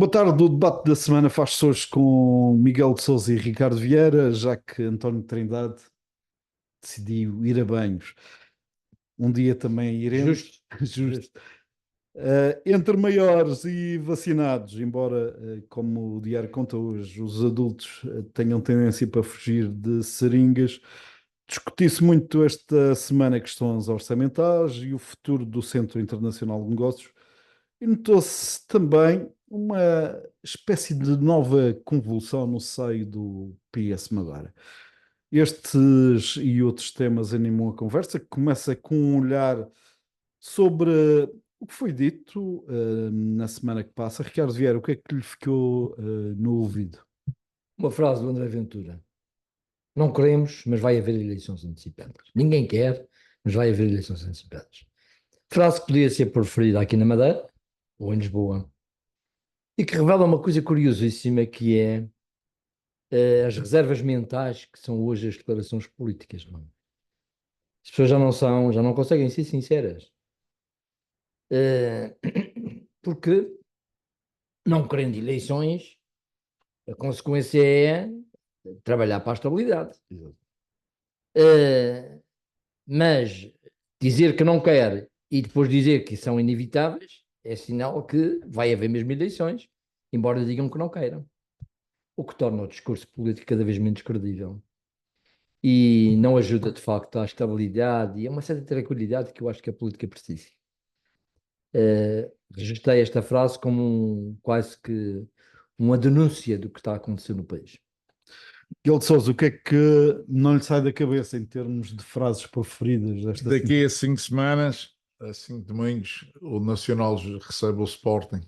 Boa tarde, o debate da semana faz-se hoje com Miguel de Sousa e Ricardo Vieira, já que António Trindade decidiu ir a banhos. Um dia também iremos, Justo, justo. justo. Entre maiores e vacinados, embora, como o Diário conta hoje, os adultos tenham tendência para fugir de seringas, discutiu-se muito esta semana questões orçamentais e o futuro do Centro Internacional de Negócios. E notou-se também uma espécie de nova convulsão no seio do PS Madeira. Estes e outros temas animam a conversa, que começa com um olhar sobre o que foi dito na semana que passa. Ricardo Vieira, o que é que lhe ficou no ouvido? Uma frase do André Ventura. Não queremos, mas vai haver eleições antecipadas. Ninguém quer, mas vai haver eleições antecipadas. Frase que podia ser preferida aqui na Madeira, ou em Lisboa, e que revela uma coisa curiosíssima que é as reservas mentais que são hoje as declarações políticas. Não é? As pessoas já não conseguem ser sinceras. Eh, porque não querendo eleições, a consequência é trabalhar para a estabilidade. Eh, Mas dizer que não quer e depois dizer que são inevitáveis é sinal que vai haver mesmo eleições, embora digam que não queiram. O que torna o discurso político cada vez menos credível. E não ajuda, de facto, à estabilidade e a uma certa tranquilidade que eu acho que a política precisa. Registrei esta frase como quase que uma denúncia do que está a acontecer no país. Miguel de Sousa, o que é que não lhe sai da cabeça em termos de frases preferidas desta semana? Daqui a 5 semanas, a 5 domingos, o Nacional recebe o Sporting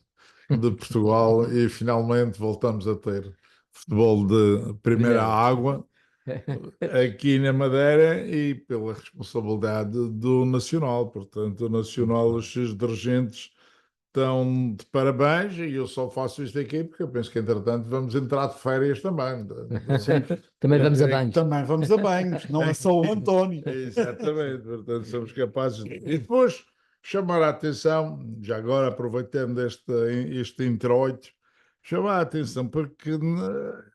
de Portugal e finalmente voltamos a ter futebol de primeira água aqui na Madeira e pela responsabilidade do Nacional. Portanto, o Nacional, os seus dirigentes estão de parabéns e eu só faço isto aqui porque eu penso que, entretanto, vamos entrar de férias também. Também vamos a banhos. Também vamos a banhos, não é só o António. Exatamente, portanto, somos capazes de. E depois chamar a atenção, já agora aproveitando este introito, chamar a atenção porque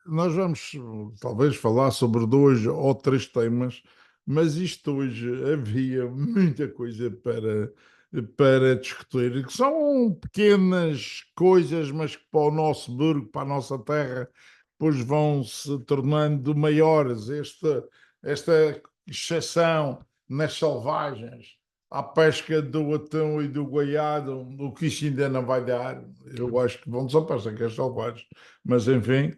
nós vamos talvez falar sobre 2 ou 3 temas, mas isto hoje havia muita coisa para discutir, que são pequenas coisas, mas que para o nosso burgo, para a nossa terra, depois vão se tornando maiores. Esta exceção nas selvagens, à pesca do atum e do goiado, o que isto ainda não vai dar, eu acho que vão desaparecer que as selvagens, mas enfim.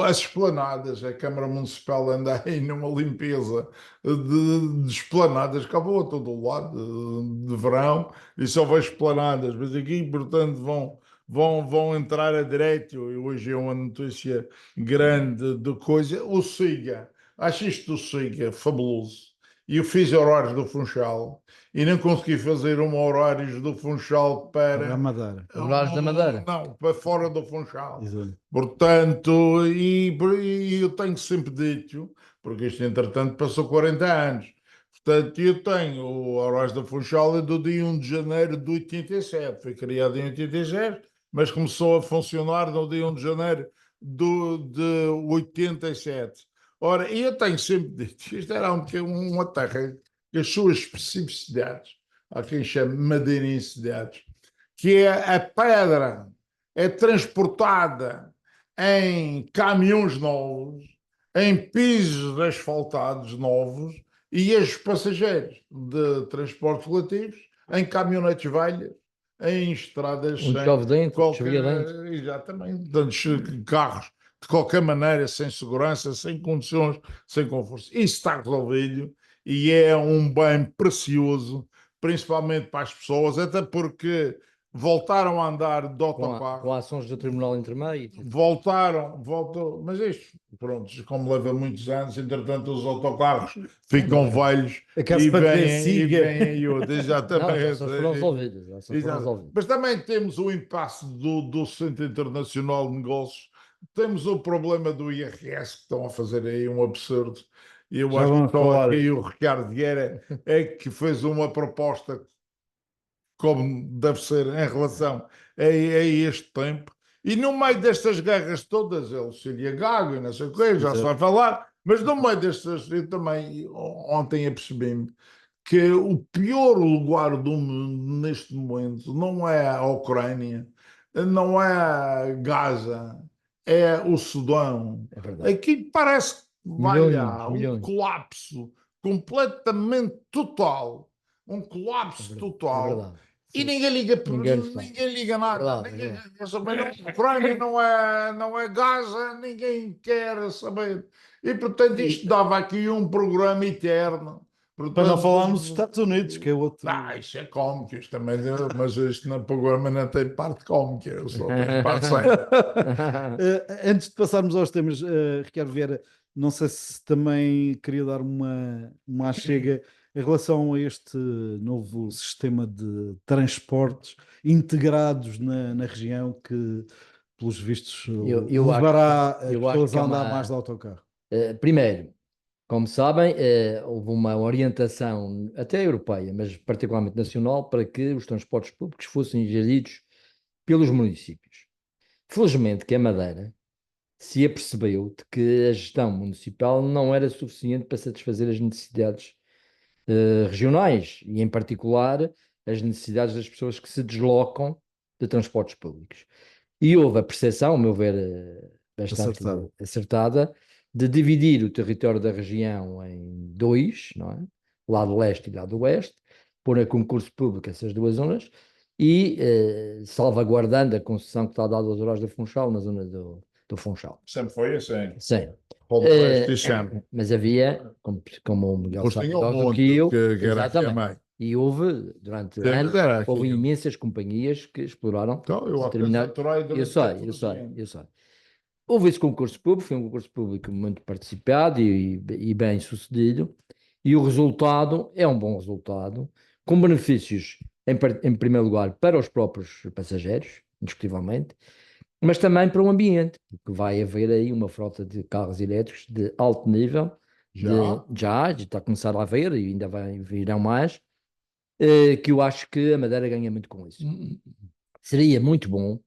As esplanadas, a Câmara Municipal anda aí numa limpeza de esplanadas, acabou a todo o lado de verão e só vejo esplanadas, mas aqui, portanto, vão entrar a direito. E hoje é uma notícia grande de coisa. O SIGA, acho isto do SIGA fabuloso. E eu fiz horários do Funchal e não consegui fazer horários do Funchal Para a para. Madeira. Horários da Madeira. Não, para fora do Funchal. Exato. Portanto, e eu tenho sempre dito, porque isto entretanto passou 40 anos, portanto eu tenho o Horário da Funchal é do dia 1 de janeiro de 87, foi criado em 87, mas começou a funcionar no dia 1 de janeiro de 87. Ora, e eu tenho sempre dito, isto era uma terra que as suas especificidades, há quem chame madeirensidades, que é a pedra é transportada em caminhões novos, em pisos asfaltados novos e os passageiros de transportes coletivos em caminhonetes velhas, em estradas Um sem chove dentro, chovia qualquer. dentro. Exatamente, carros de qualquer maneira, sem segurança, sem condições, sem conforto. Isso está resolvido e é um bem precioso, principalmente para as pessoas, até porque voltaram a andar de Com autocarro, ações do Tribunal Intermédio. voltou, mas isto, pronto, como leva muitos anos, entretanto os autocarros ficam velhos Acaso para ver e siga. vêm outros, Não, já exatamente. só foram resolvidas. Já só foram Exato. resolvidas. Mas também temos o impasse do Centro Internacional de Negócios, temos o problema do IRS, que estão a fazer aí um absurdo. E eu Já acho que vamos só falar. aqui o Ricardo Vieira é que fez uma proposta como deve ser em relação a este tempo, E no meio destas guerras todas, ele seria gago e não sei o quê, já se Exato. vai falar, mas no meio destas, eu também ontem apercebi-me que o pior lugar do mundo neste momento não é a Ucrânia, não é Gaza, é o Sudão. É verdade. Aqui parece que vai Milhões, há um milhões. colapso completamente total, um É colapso verdade. É total. verdade. E Sim. ninguém liga, Ninguém está. ninguém liga nada, Verdade, é ninguém verdade. quer saber. Não, a Ucrânia não é Gaza, ninguém quer saber. E portanto isto dava aqui um programa eterno. Para não Portanto, falarmos dos Estados Unidos, que é outro. isso é cómico, isto também, mas isto no programa não tem parte cómica, eu só tenho parte séria. Antes de passarmos aos temas, Ricardo Vieira, não sei se também queria dar uma achega em relação a este novo sistema de transportes integrados na região que, pelos vistos, Eu levará as eu acho pessoas que é a andar mais de uma. autocarro. Primeiro, como sabem, houve uma orientação até europeia, mas particularmente nacional, para que os transportes públicos fossem geridos pelos municípios. Felizmente que a Madeira se apercebeu de que a gestão municipal não era suficiente para satisfazer as necessidades regionais e, em particular, as necessidades das pessoas que se deslocam de transportes públicos. E houve a percepção, ao meu ver, bastante Acertado. acertada, de dividir o território da região em dois, não é? Lado leste e lado oeste, pôr a concurso público essas duas zonas e salvaguardando a concessão que está dada aos Horários do Funchal, na zona do Funchal. Sempre foi assim. Sim. Este sempre. Mas havia, como o Miguel Depois sabe tinha um melhor do monte que eu, que era aqui a exatamente. meio. E houve, durante Mas anos, era aqui. houve imensas companhias que exploraram Então, eu até determinado. faturei Eu durante sei, 14 anos. eu sei. Houve esse concurso público, foi um concurso público muito participado e bem sucedido, e o resultado é um bom resultado, com benefícios, em primeiro lugar, para os próprios passageiros, indiscutivelmente, mas também para o ambiente, porque vai haver aí uma frota de carros elétricos de alto nível, Já? já está a começar a haver e ainda virão mais, que eu acho que a Madeira ganha muito com isso. Seria muito bom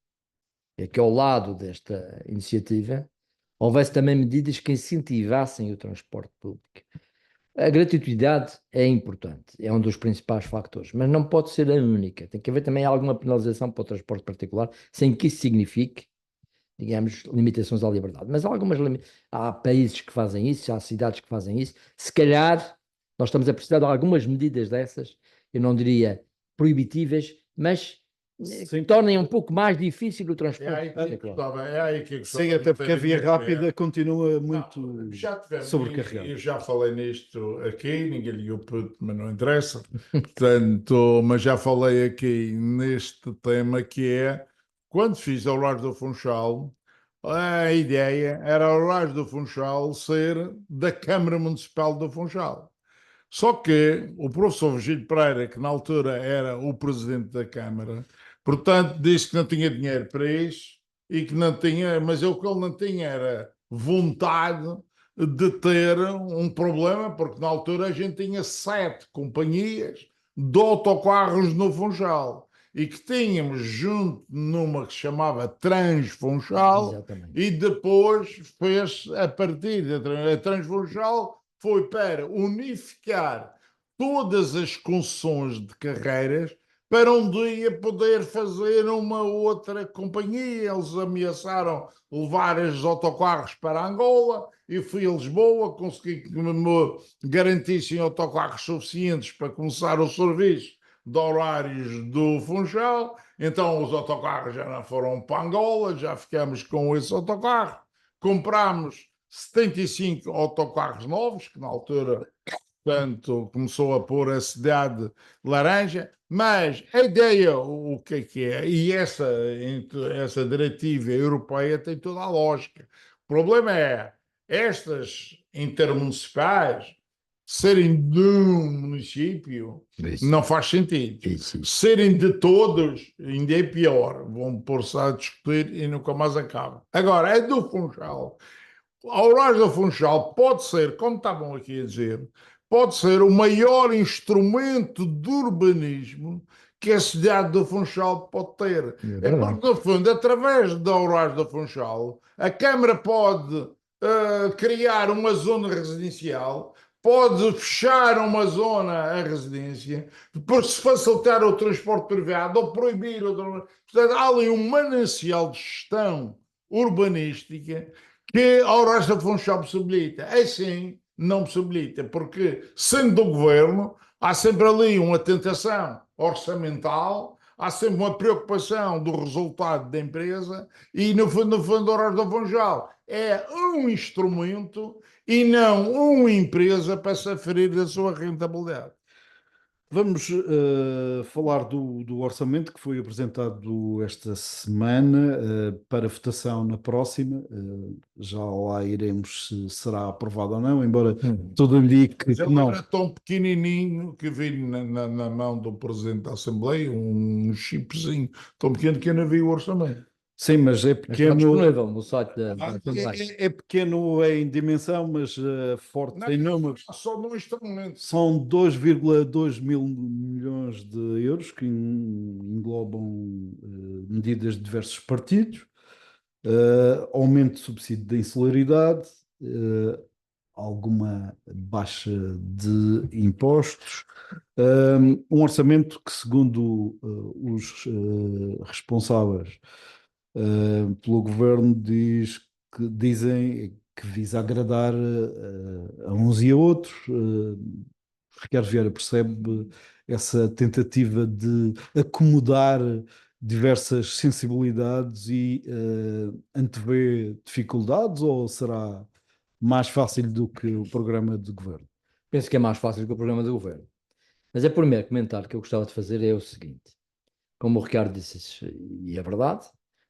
que ao lado desta iniciativa houvesse também medidas que incentivassem o transporte público. A gratuidade é importante, é um dos principais fatores, mas não pode ser a única. Tem que haver também alguma penalização para o transporte particular, sem que isso signifique, digamos, limitações à liberdade. Mas há países que fazem isso, há cidades que fazem isso. Se calhar nós estamos a precisar de algumas medidas dessas, eu não diria proibitivas, mas que tornem um pouco mais difícil o É transporte aí que particular. gostava, é aí que gostava Sim, de até porque a ter via minha rápida fé. continua muito Já tivemos, sobrecarregada. eu já falei nisto aqui, ninguém ligou puto, mas não interessa. Portanto, mas já falei aqui neste tema que é, quando fiz a Horários do Funchal, a ideia era a Horários do Funchal ser da Câmara Municipal do Funchal. Só que o professor Virgílio Pereira, que na altura era o presidente da Câmara, portanto, disse que não tinha dinheiro para isso e que não tinha, mas o que ele não tinha era vontade de ter um problema, porque na altura a gente tinha 7 companhias de autocarros no Funchal e que tínhamos junto numa que se chamava Transfunchal Exatamente. e depois fez a partir da Transfunchal foi para unificar todas as concessões de carreiras para um dia poder fazer uma outra companhia. Eles ameaçaram levar os autocarros para Angola e fui a Lisboa, consegui que me garantissem autocarros suficientes para começar o serviço de horários do Funchal. Então os autocarros já não foram para Angola, já ficamos com esse autocarro. Comprámos 75 autocarros novos, que na altura, portanto, começou a pôr a cidade laranja, mas a ideia, o que é? E essa diretiva europeia tem toda a lógica. O problema é estas intermunicipais serem de um município Isso, não faz sentido. isso. Serem de todos ainda é pior. Vão pôr-se a discutir e nunca mais acaba. Agora, é do Funchal. A Horários do Funchal pode ser, como estavam aqui a dizer, pode ser o maior instrumento de urbanismo que a cidade do Funchal pode ter. É É verdade. porque, no fundo, através da Horário do Funchal, a Câmara pode criar uma zona residencial, pode fechar uma zona a residência, por se facilitar o transporte privado ou proibir o transporte. Portanto, há ali um manancial de gestão urbanística que a Horácio do Funchal possibilita. Assim, não possibilita, porque, sendo do governo, há sempre ali uma tentação orçamental, há sempre uma preocupação do resultado da empresa e, no fundo, o Horácio do Funchal é um instrumento e não uma empresa para se aferir da sua rentabilidade. Vamos falar do orçamento que foi apresentado esta semana para votação na próxima. Já lá iremos se será aprovado ou não, embora tudo indique Mas que ele não. era tão pequenininho que veio na mão do Presidente da Assembleia, um chipzinho tão pequeno que eu não vi o orçamento. Sim, mas é Mas está pequeno, disponível no site da Assembleia. é pequeno em dimensão, mas forte Não, em números. só num instrumento. São 2,2 mil milhões de euros que englobam medidas de diversos partidos, aumento do subsídio da insularidade, alguma baixa de impostos, um orçamento que, segundo os responsáveis pelo governo, dizem que visa agradar a uns e a outros. Ricardo Vieira percebe essa tentativa de acomodar diversas sensibilidades e antevê dificuldades, ou será mais fácil do que o programa de governo? Penso que é mais fácil que o programa do governo. Mas o primeiro comentário que eu gostava de fazer é o seguinte: como o Ricardo disse, e é verdade,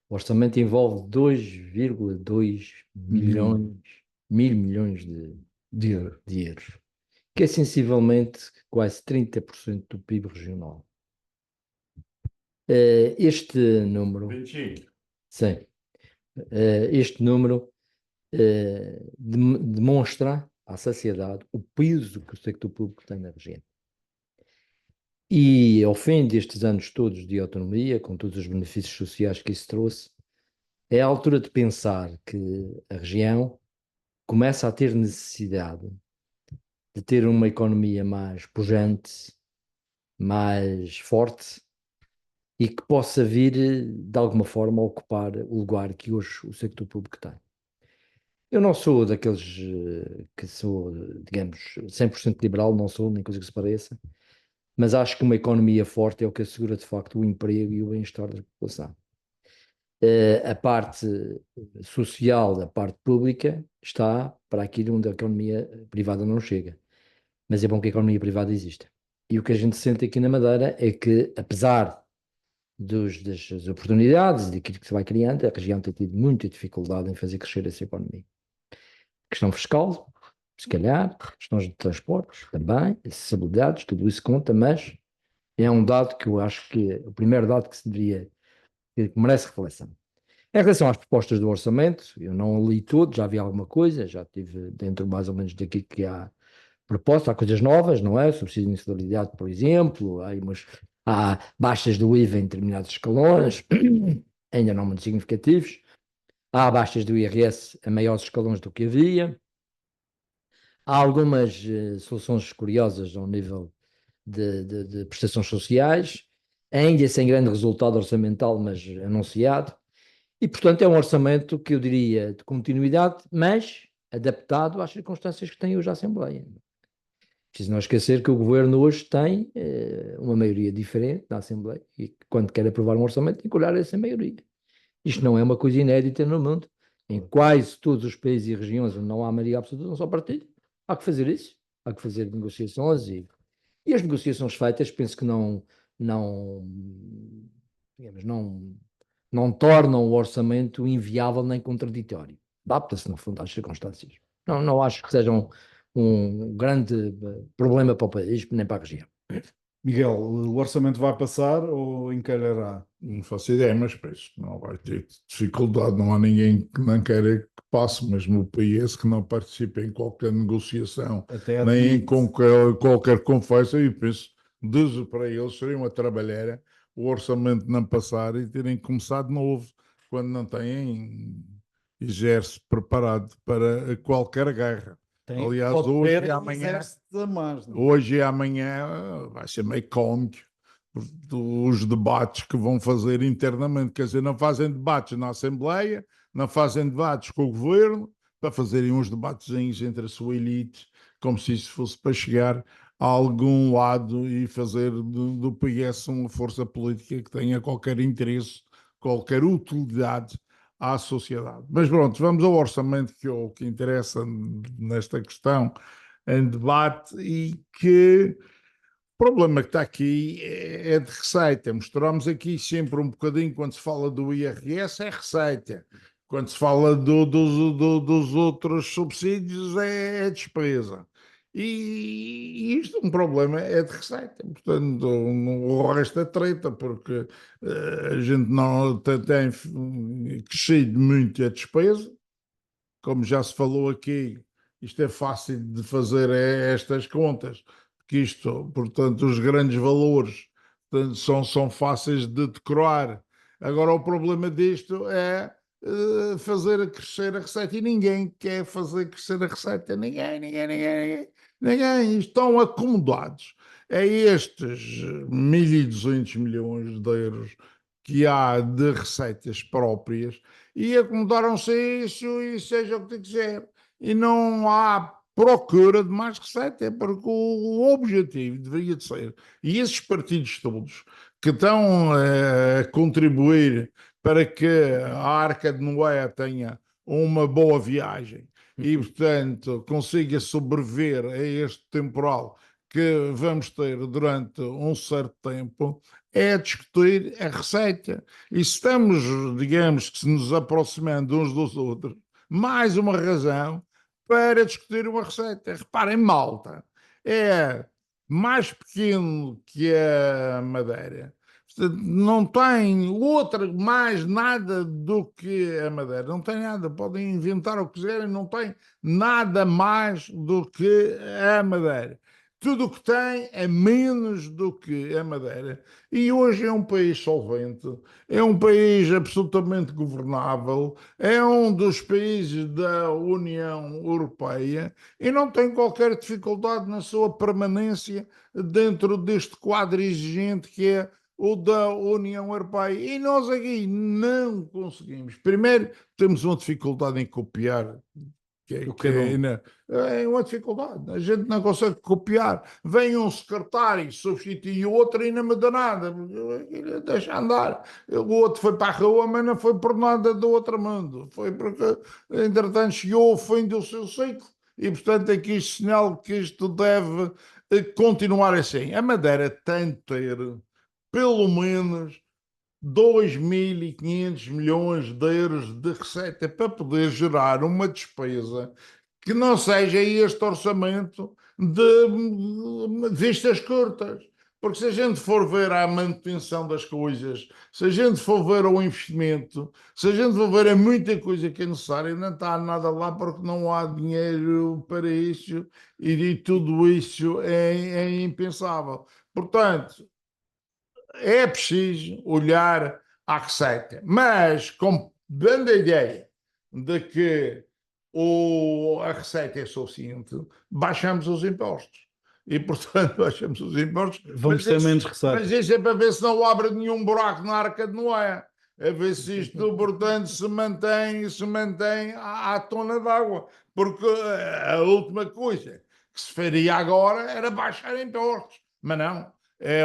o orçamento envolve 2,2 mil milhões de euros, que é sensivelmente quase 30% do PIB regional. Este número, 25. sim, este número demonstra à sociedade o peso que o sector público tem na região. E ao fim destes anos todos de autonomia, com todos os benefícios sociais que isso trouxe, é a altura de pensar que a região começa a ter necessidade de ter uma economia mais pujante, mais forte e que possa vir, de alguma forma, a ocupar o lugar que hoje o sector público tem. Eu não sou daqueles que sou, digamos, 100% liberal, não sou, nem coisa que se pareça, mas acho que uma economia forte é o que assegura, de facto, o emprego e o bem-estar da população. A parte social da parte pública está para aquilo onde a economia privada não chega. Mas é bom que a economia privada exista. E o que a gente sente aqui na Madeira é que, apesar das oportunidades e daquilo que se vai criando, a região tem tido muita dificuldade em fazer crescer essa economia. Questão fiscal, se calhar, questões de transportes também, acessibilidades, tudo isso conta, mas é um dado que eu acho que é o primeiro dado que se deveria, que merece reflexão. Em relação às propostas do orçamento, eu não li tudo, já vi alguma coisa, já estive dentro mais ou menos daquilo que há proposta, há coisas novas, não é? Subsídio de insalubridade, por exemplo, há baixas do IVA em determinados escalões, ainda não muito significativos, há baixas do IRS a maiores escalões do que havia, há algumas soluções curiosas ao nível de prestações sociais, ainda sem grande resultado orçamental, mas anunciado, e portanto é um orçamento que eu diria de continuidade, mas adaptado às circunstâncias que tem hoje a Assembleia. Preciso não esquecer que o governo hoje tem uma maioria diferente na Assembleia e quando quer aprovar um orçamento tem que olhar essa maioria. Isto não é uma coisa inédita no mundo. Em quase todos os países e regiões onde não há maioria absoluta, não só partido, há que fazer isso. Há que fazer negociações e as negociações feitas penso que digamos, não tornam o orçamento inviável nem contraditório. Adapta-se, no fundo, às circunstâncias. Não acho que sejam um grande problema para o país, nem para a região. Miguel, o orçamento vai passar ou encalhará? Não faço ideia, mas penso que não vai ter dificuldade. Não há ninguém que não queira que passe, mesmo o PS que não participe em qualquer negociação, Até nem em admite. qualquer conversa, e penso para eles, seria uma trabalheira o orçamento não passar e terem que começar de novo, quando não têm exército preparado para qualquer guerra. Aliás, Pode hoje ter e amanhã, exército a mais, não é? hoje e amanhã vai ser meio cómico os debates que vão fazer internamente. Quer dizer, não fazem debates na Assembleia, não fazem debates com o governo, para fazerem uns debatezinhos entre a sua elite, como se isso fosse para chegar a algum lado e fazer do PS uma força política que tenha qualquer interesse, qualquer utilidade à sociedade. Mas pronto, vamos ao orçamento, que é o que interessa nesta questão em debate, e que o problema que está aqui é de receita. Misturamos aqui sempre um bocadinho, quando se fala do IRS, é receita. Quando se fala dos outros subsídios, é despesa. E isto, um problema é de receita. Portanto, o resto é treta, porque a gente não tem crescido muito a despesa. Como já se falou aqui, isto é fácil de fazer estas contas, porque isto, portanto, os grandes valores portanto, são fáceis de decorar. Agora, o problema disto é fazer crescer a receita, e ninguém quer fazer crescer a receita. Ninguém. Estão acomodados a estes 1.200 milhões de euros que há de receitas próprias, e acomodaram-se a isso, e seja o que quiser. E não há procura de mais receita, porque o objetivo deveria de ser, e esses partidos todos que estão a contribuir para que a Arca de Noé tenha uma boa viagem e, portanto, consiga sobreviver a este temporal que vamos ter durante um certo tempo, é discutir a receita. E se estamos, digamos, que se nos aproximando uns dos outros, mais uma razão para discutir uma receita. Reparem, malta, é mais pequeno que a Madeira. Portanto, não tem outra, mais nada do que a Madeira. Não tem nada. Podem inventar o que quiserem, não tem nada mais do que a Madeira. Tudo o que tem é menos do que a Madeira. E hoje é um país solvente, é um país absolutamente governável, é um dos países da União Europeia e não tem qualquer dificuldade na sua permanência dentro deste quadro exigente que é o da União Europeia. E nós aqui não conseguimos. Primeiro, temos uma dificuldade em copiar, é uma dificuldade. A gente não consegue copiar. Vem um secretário, substitui o outro e não me dá nada. Deixa andar. O outro foi para a rua, mas não foi por nada do outro mundo. Foi porque, entretanto, chegou ao fim do seu ciclo. E, portanto, aqui isto sinal que isto deve continuar assim. A Madeira tem de ter, pelo menos, 2.500 milhões de euros de receita para poder gerar uma despesa que não seja este orçamento de vistas curtas. Porque se a gente for ver a manutenção das coisas, se a gente for ver o investimento, se a gente for ver a muita coisa que é necessária, não está nada lá porque não há dinheiro para isso, e tudo isso é impensável. Portanto, é preciso olhar à receita, mas dando a ideia de que a receita é suficiente, baixamos os impostos. E, portanto, baixamos os impostos. Vamos ter menos receita. Mas isso é para ver se não abre nenhum buraco na Arca de Noé. A ver se isto, portanto, se mantém à tona d'água. Porque a última coisa que se faria agora era baixar impostos. Mas não. É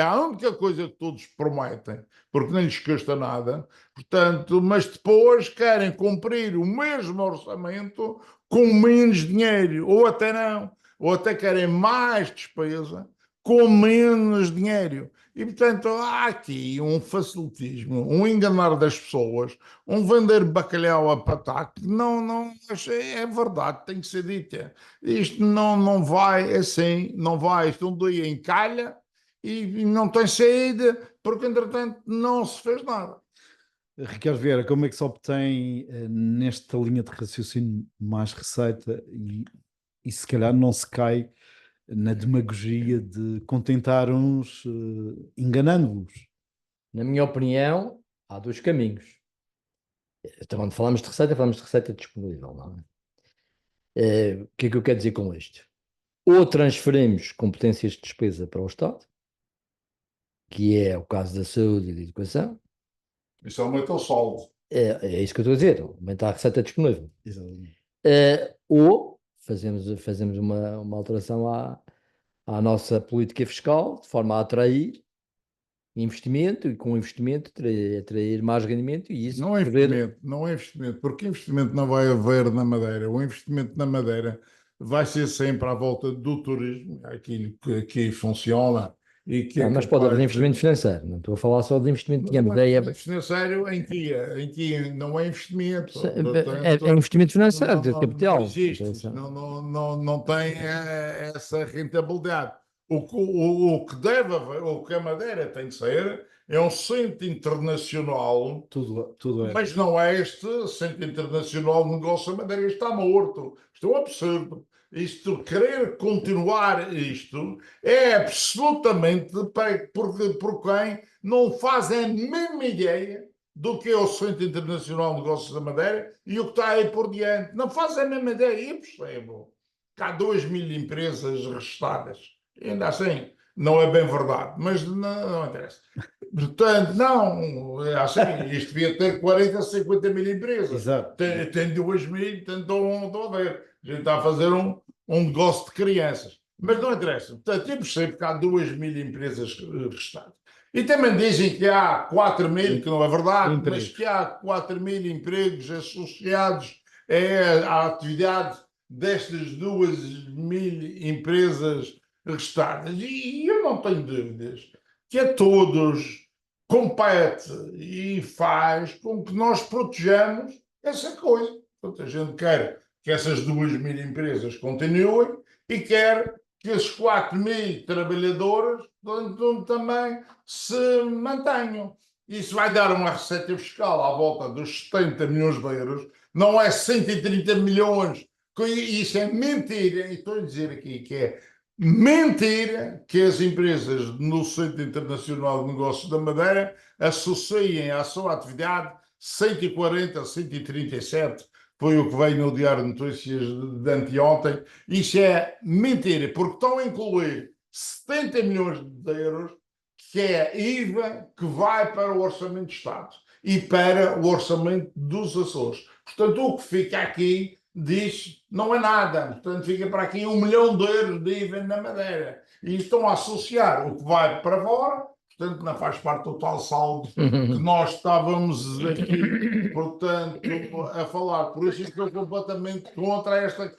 a única coisa que todos prometem, porque não lhes custa nada, portanto, mas depois querem cumprir o mesmo orçamento com menos dinheiro, ou até não, ou até querem mais despesa com menos dinheiro. E, portanto, há aqui um facilitismo, um enganar das pessoas, um vender bacalhau a pataco, não, é verdade, tem que ser dita. Isto não vai assim, não vai. Isto um dia encalha e não tem saída, porque entretanto não se fez nada. Ricardo Vieira, como é que se obtém nesta linha de raciocínio mais receita e se calhar não se cai na demagogia de contentar uns, enganando-os. Na minha opinião, há dois caminhos. Então, quando falamos de receita disponível, não é? O que é que eu quero dizer com isto? Ou transferimos competências de despesa para o Estado, que é o caso da saúde e da educação. Isso aumenta o saldo. É isso que eu estou a dizer, aumentar a receita disponível. Exatamente. Ou fazemos uma alteração à nossa política fiscal, de forma a atrair investimento, e com investimento atrair mais rendimento, e isso Não é investimento, não é investimento, porque investimento não vai haver na Madeira. O investimento na Madeira vai ser sempre à volta do turismo, aquilo que aqui funciona e que é mas pode haver capaz investimento de... financeiro, não estou a falar só de investimento, digamos, Não é investimento financeiro em que não é investimento, é investimento financeiro, de não capital. existe, não tem essa rentabilidade. O que deve haver, o que a Madeira tem de ser, é um centro internacional, Tudo é. mas não é este centro internacional de negócio. A Madeira está morto. Isto é um absurdo. Isto, querer continuar isto é absolutamente por quem não faz a mesma ideia do que é o Centro Internacional de Negócios da Madeira e o que está aí por diante. Não faz a mesma ideia. Eu percebo que há 2.000 empresas registadas. E ainda assim, não é bem verdade, mas não interessa. Portanto, não, é assim, isto devia ter 40, 50 mil empresas. Exato. Tem 2.000, estão a ver. A gente está a fazer um negócio de crianças. Mas não interessa. Portanto, eu percebo que há 2.000 empresas restantes. E também dizem que há 4.000, que não é verdade, mas que há 4.000 empregos associados à atividade destas 2.000 empresas restantes. E eu não tenho dúvidas que a todos compete e faz com que nós protejamos essa coisa. Portanto, a gente quer que essas 2.000 empresas continuem e quer que as 4.000 trabalhadoras também se mantenham. Isso vai dar uma receita fiscal à volta dos 70 milhões de euros, não é 130 milhões. Isso é mentira. E estou a dizer aqui que é mentira que as empresas no Centro Internacional de Negócios da Madeira associem à sua atividade 140, 137, foi o que veio no Diário de Notícias de anteontem. Isso é mentira, porque estão a incluir 70 milhões de euros, que é IVA, que vai para o Orçamento de Estado e para o Orçamento dos Açores. Portanto, o que fica aqui diz não é nada. Portanto, fica para aqui 1 milhão de euros de IVA na Madeira. E estão a associar o que vai para fora, portanto, não faz parte do tal saldo que nós estávamos aqui, portanto, a falar. Por isso estou completamente contra esta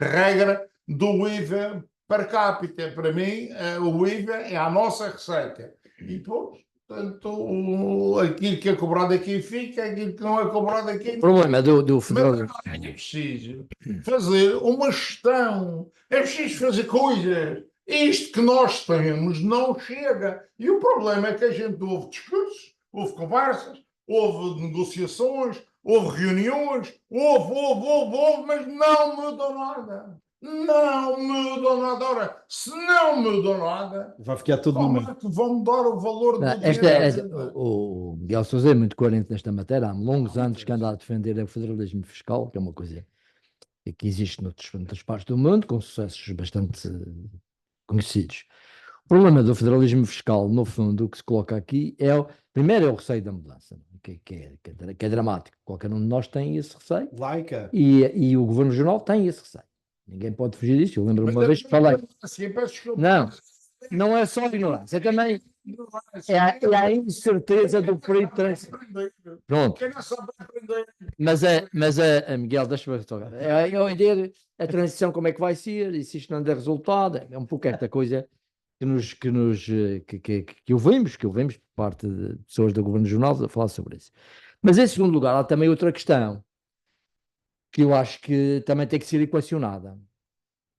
regra do IVA per capita. Para mim, o IVA é a nossa receita. E, portanto, aquilo que é cobrado aqui fica, aquilo que não é cobrado aqui... O problema do federalismo... Mas é preciso fazer uma gestão, é preciso fazer coisas. Isto que nós temos não chega. E o problema é que a gente ouve discursos, ouve conversas, houve negociações, houve reuniões, houve, mas não mudou nada. Não mudou nada. Ora, se não mudou nada, vai ficar tudo no mesmo. Vão mudar o valor do dinheiro. O Miguel Sousa é muito coerente nesta matéria. Há longos anos que anda a defender o federalismo fiscal, que é uma coisa que existe noutras partes do mundo, com sucessos bastante conhecidos. O problema do federalismo fiscal, no fundo, o que se coloca aqui primeiro é o receio da mudança, que é dramático. Qualquer um de nós tem esse receio. E o Governo Regional tem esse receio. Ninguém pode fugir disso. Eu lembro uma vez que falei. Não é só ignorância, é também a incerteza do período de transição. Pronto. Mas Miguel, deixa-me tocar. É a ideia, a transição, como é que vai ser, e se isto não der resultado, é um pouco esta coisa que ouvimos por parte de pessoas do Governo Regional a falar sobre isso. Mas em segundo lugar, há também outra questão que eu acho que também tem que ser equacionada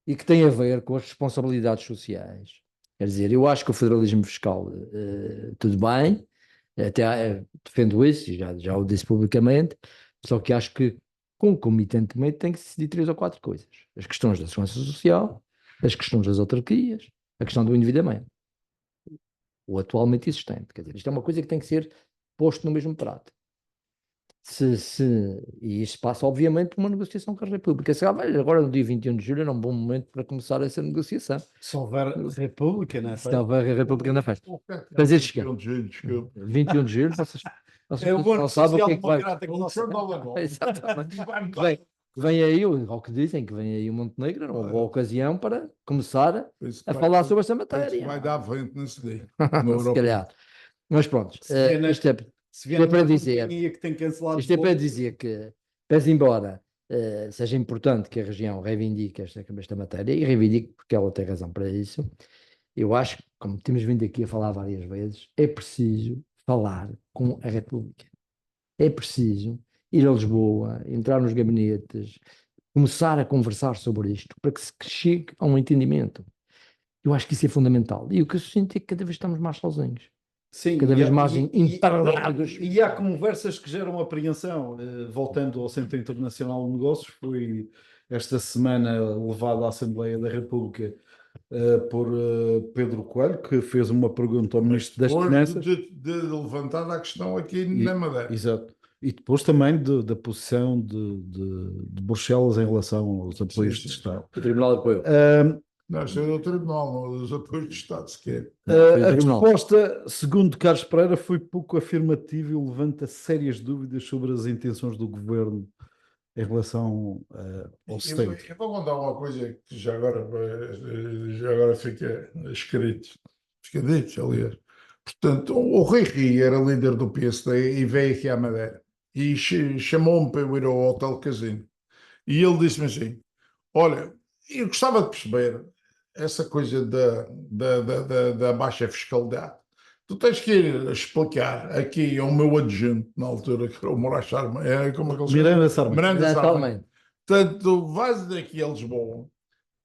e que tem a ver com as responsabilidades sociais. Quer dizer, eu acho que o federalismo fiscal, tudo bem, até defendo isso, já o disse publicamente, só que acho que concomitantemente tem que se decidir 3 ou 4 coisas. As questões da segurança social, as questões das autarquias, a questão do endividamento, o atualmente existente. Quer dizer, isto é uma coisa que tem que ser posto no mesmo prato. E isto passa, obviamente, por uma negociação com a República. Agora, no dia 21 de julho, era um bom momento para começar essa negociação. Se houver República, não é? Se houver a República na festa. O que é que é Fazer 21 de julho, desculpa. 21 de julho, vocês É o não Banco sabem o que é Social que vai... Democrático O do nosso Jornal da Bola. Exatamente. Vai-me dar. Vem aí, ao que dizem, que vem aí o Montenegro, uma boa ocasião para começar Penso que a vai- falar sobre esta penso que matéria. vai dar vento nesse dia. Se calhar. Mas pronto, Se vier na- isto é, Se vier é para uma dizer. companhia que tem cancelado isto é para voos, dizer que, pese embora seja importante que a região reivindique esta matéria, e reivindique porque ela tem razão para isso, eu acho que, como temos vindo aqui a falar várias vezes, é preciso falar com a República. É preciso ir a Lisboa, entrar nos gabinetes, começar a conversar sobre isto, para que se chegue a um entendimento. Eu acho que isso é fundamental. E o que eu sinto é que cada vez estamos mais sozinhos. sim, Cada e vez há- mais e- emparelhados. E há conversas que geram apreensão. Voltando ao Centro Internacional de Negócios, foi esta semana levado à Assembleia da República por Pedro Coelho, que fez uma pergunta ao Ministro das Depois Finanças. de levantar a questão aqui na Madeira. Exato. E depois também da posição de Bruxelas em relação aos apoios de Estado. O Tribunal de Apoio. Não, isso é do Tribunal, não dos apoios de Estado sequer. Foi o A Tribunal. resposta, segundo Carlos Pereira, foi pouco afirmativa e levanta sérias dúvidas sobre as intenções do governo em relação ao Eu vou contar uma coisa que já agora fica escrito, fica dito, aliás. Portanto, o Rui Rio era líder do PSD e veio aqui à Madeira e chamou-me para eu ir ao Hotel Casino. E ele disse-me assim: olha, eu gostava de perceber essa coisa da baixa fiscalidade. Tu tens que ir explicar aqui ao meu adjunto, na altura, que era o Moraes Sarmento, como é que ele se chama? Miranda Sarmento. Miranda Sarmento. Exatamente. Portanto, vais daqui a Lisboa,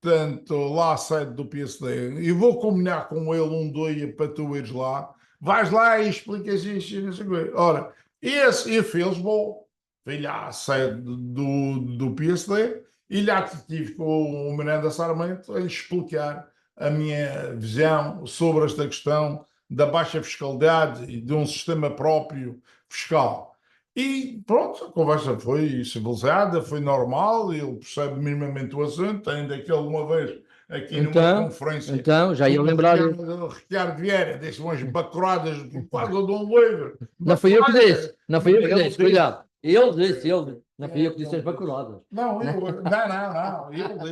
portanto, lá à sede do PSD, e vou combinar com ele um dia para tu ires lá, vais lá e explicas isso e não sei o quê. Ora, eu fui a Lisboa, fui lá à sede do PSD, e lá estive com o Miranda Sarmento a lhe explicar a minha visão sobre esta questão da baixa fiscalidade e de um sistema próprio fiscal. E pronto, a conversa foi civilizada, foi normal, ele percebe minimamente o assunto, ainda que ele uma vez aqui numa conferência. Então, já ia lembrar. O Ricardo Vieira disse umas bacuradas por causa de um livro. Não fui eu que disse. Não fui eu que Ele disse. Cuidado. Ele disse. Não fui eu que disse as bacuradas. Não, ele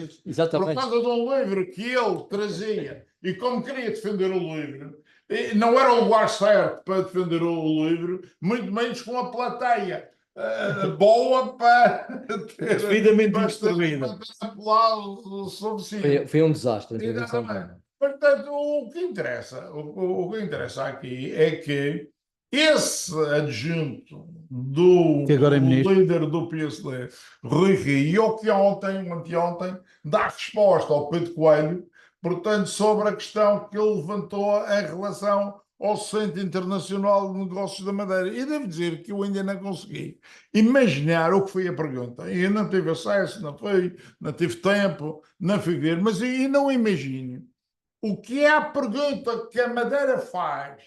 disse. Por Exatamente. causa de um livro que ele trazia, e como queria defender o livro, não era o lugar certo para defender o livro, muito menos com a plateia boa para ter Devidamente bastante instruída. sobre si. Foi um desastre a intervenção. Exatamente. Portanto, o que interessa aqui é que esse adjunto do Que agora é ministro. líder do PSD, Rui Rio, que anteontem, dá resposta ao Pedro Coelho, portanto, sobre a questão que ele levantou em relação ao Centro Internacional de Negócios da Madeira. E devo dizer que eu ainda não consegui imaginar o que foi a pergunta. Eu não tive acesso, não tive tempo, não fui ver, mas eu não imagino o que é a pergunta que a Madeira faz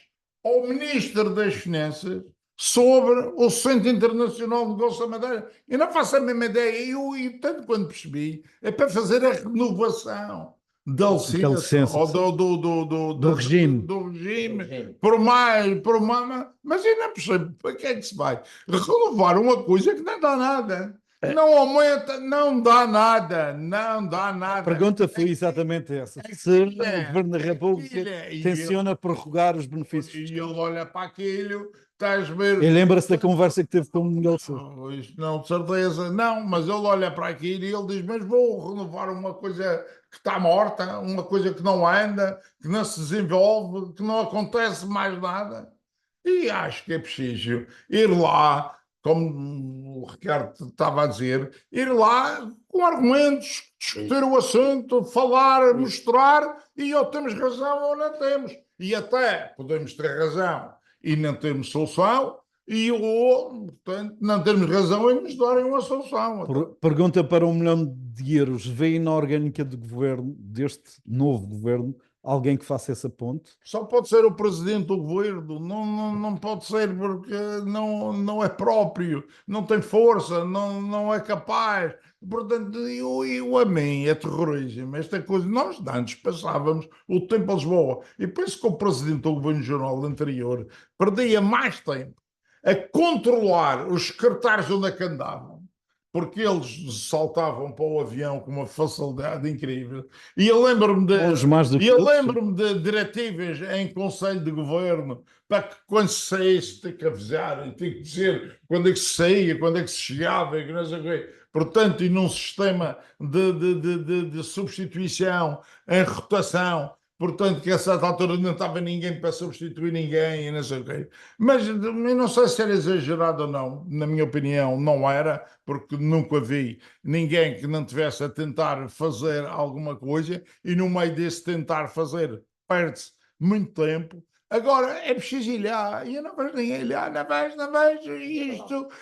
ao Ministro das Finanças sobre o Centro Internacional de Negócios da Madeira. Eu não faço a mesma ideia. Eu tanto quando percebi, é para fazer a renovação da licença ou do regime. por mais, mas eu não percebo para que é que se vai renovar uma coisa que não dá nada. Não aumenta, não dá nada. A pergunta foi exatamente essa. Se o Governo da República tenciona prorrogar os benefícios. E ele olha para aquilo, estás a ver. E lembra-se da conversa que teve com o Miguel Sousa. Isto não, de certeza, não, mas ele olha para aquilo e ele diz: mas vou renovar uma coisa que está morta, uma coisa que não anda, que não se desenvolve, que não acontece mais nada. E acho que é preciso ir lá, como o Ricardo estava a dizer, ir lá com argumentos, discutir o assunto, falar, mostrar, e ou temos razão ou não temos. E até podemos ter razão e não temos solução, portanto, não temos razão em nos darem uma solução. Pergunta para 1 milhão de euros. Vê na orgânica do governo, deste novo governo, alguém que faça essa ponte? Só pode ser o presidente do governo, não pode ser porque não é próprio, não tem força, não é capaz. Portanto, eu a mim é terrorismo. Esta coisa, nós antes passávamos o tempo a Lisboa. E penso que o presidente do governo jornal anterior perdia mais tempo a controlar os secretários onde é que andavam, porque eles saltavam para o avião com uma facilidade incrível. E eu lembro-me Uns mais do e que eu outros. lembro-me de diretivas em Conselho de Governo para que quando se saísse tem que avisar, e tem que dizer quando é que se saía, quando é que se chegava, e que não sei o quê. Portanto, e num sistema de substituição, em rotação, portanto, que a certa altura não estava ninguém para substituir ninguém, e não sei o quê. Mas eu não sei se era exagerado ou não, na minha opinião, não era, porque nunca vi ninguém que não tivesse a tentar fazer alguma coisa, e no meio desse tentar fazer, perde-se muito tempo. Agora é preciso ir lá, e eu não vejo ninguém lá, não vejo,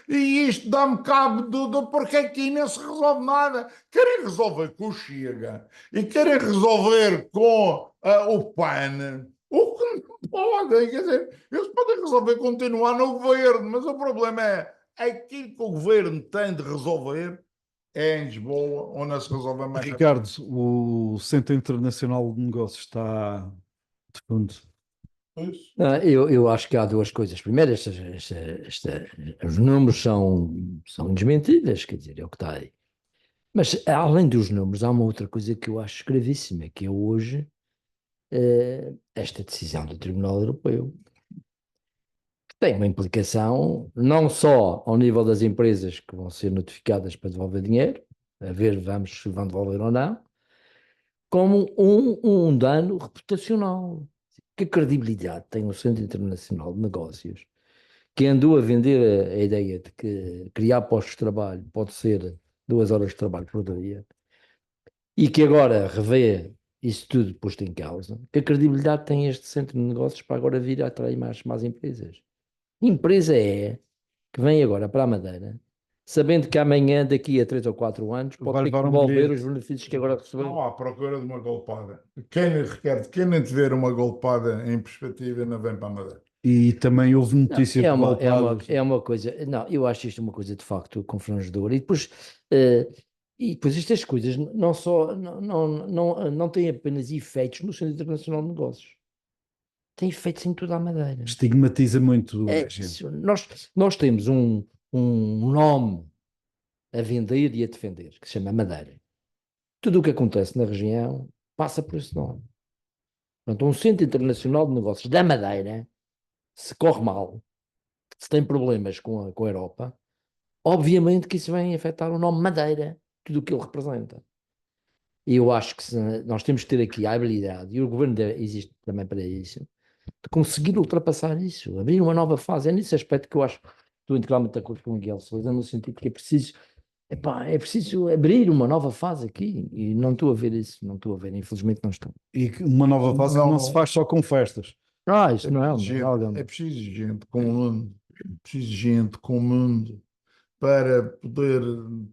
e isto dá-me cabo do porquê aqui não se resolve nada. Querem resolver com o Chega e querem resolver com o PAN, o que não podem, quer dizer, eles podem resolver continuar no governo, mas o problema é aquilo que o governo tem de resolver é em Lisboa, onde se resolve mais. Ricardo, o Centro Internacional de Negócios está de fundo. Isso. Eu acho que há duas coisas. Primeiro, os números são desmentidas, quer dizer, é o que está aí. Mas, além dos números, há uma outra coisa que eu acho gravíssima, que é hoje esta decisão do Tribunal Europeu, que tem uma implicação não só ao nível das empresas que vão ser notificadas para devolver dinheiro, a ver vamos se vão devolver ou não, como um dano reputacional. Que credibilidade tem o Centro Internacional de Negócios, que andou a vender a ideia de que criar postos de trabalho pode ser 2 horas de trabalho por dia, e que agora revê isso tudo posto em causa? Que credibilidade tem este Centro de Negócios para agora vir a atrair mais empresas? Empresa é que vem agora para a Madeira, sabendo que amanhã, daqui a 3 ou 4 anos, pode Vai ter que levar um devolver bilhete. os benefícios que agora recebeu. Não há procura de uma golpada. Ricardo, quem não tiver uma golpada em perspectiva não vem para a Madeira. E também houve Não, notícias de golpadas. é uma coisa, não, eu acho isto uma coisa de facto confrangedora. E depois estas coisas não têm apenas efeitos no Centro Internacional de Negócios, têm efeitos em toda a Madeira. Estigmatiza muito a gente. Isso, nós temos um nome a vender e a defender, que se chama Madeira. Tudo o que acontece na região passa por esse nome. Portanto, um Centro Internacional de Negócios da Madeira, se corre mal, se tem problemas com a Europa, obviamente que isso vai afetar o nome Madeira, tudo o que ele representa. E eu acho que nós temos que ter aqui a habilidade, e o governo existe também para isso, de conseguir ultrapassar isso, abrir uma nova fase. É nesse aspecto que eu acho que estou integralmente de acordo com o Miguel Sousa, no sentido que é preciso abrir uma nova fase aqui, e não estou a ver isso, infelizmente não estou. E uma nova fase que não se Não. faz só com festas. Isso não é algo. É preciso gente com o mundo, preciso gente com o mundo para poder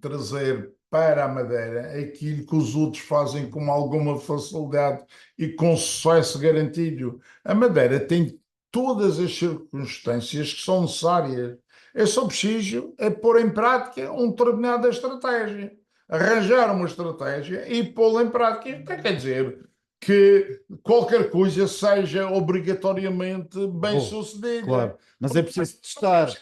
trazer para a Madeira aquilo que os outros fazem com alguma facilidade e com sucesso garantido. A Madeira tem todas as circunstâncias que são necessárias. É só preciso pôr em prática uma determinada estratégia. Arranjar uma estratégia e pô-la em prática. O que quer dizer? Que qualquer coisa seja obrigatoriamente bem sucedida. Claro, mas é preciso testar.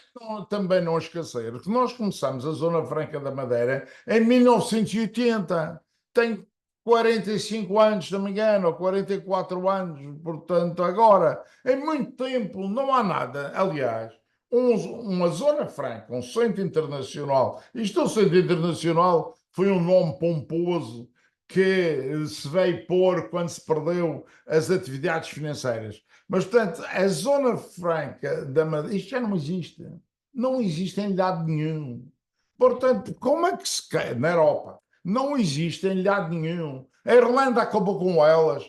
Também não esquecer que nós começamos a Zona Franca da Madeira em 1980. Tem 45 anos, se não me engano, ou 44 anos. Portanto, agora, em muito tempo, não há nada. Aliás, uma Zona Franca, um centro internacional. Isto é um centro internacional, foi um nome pomposo que se veio pôr quando se perdeu as atividades financeiras. Mas, portanto, a Zona Franca da Madeira, isto já não existe. Não existe em lado nenhum. Portanto, como é que se quer na Europa? Não existe em lado nenhum. A Irlanda acabou com elas.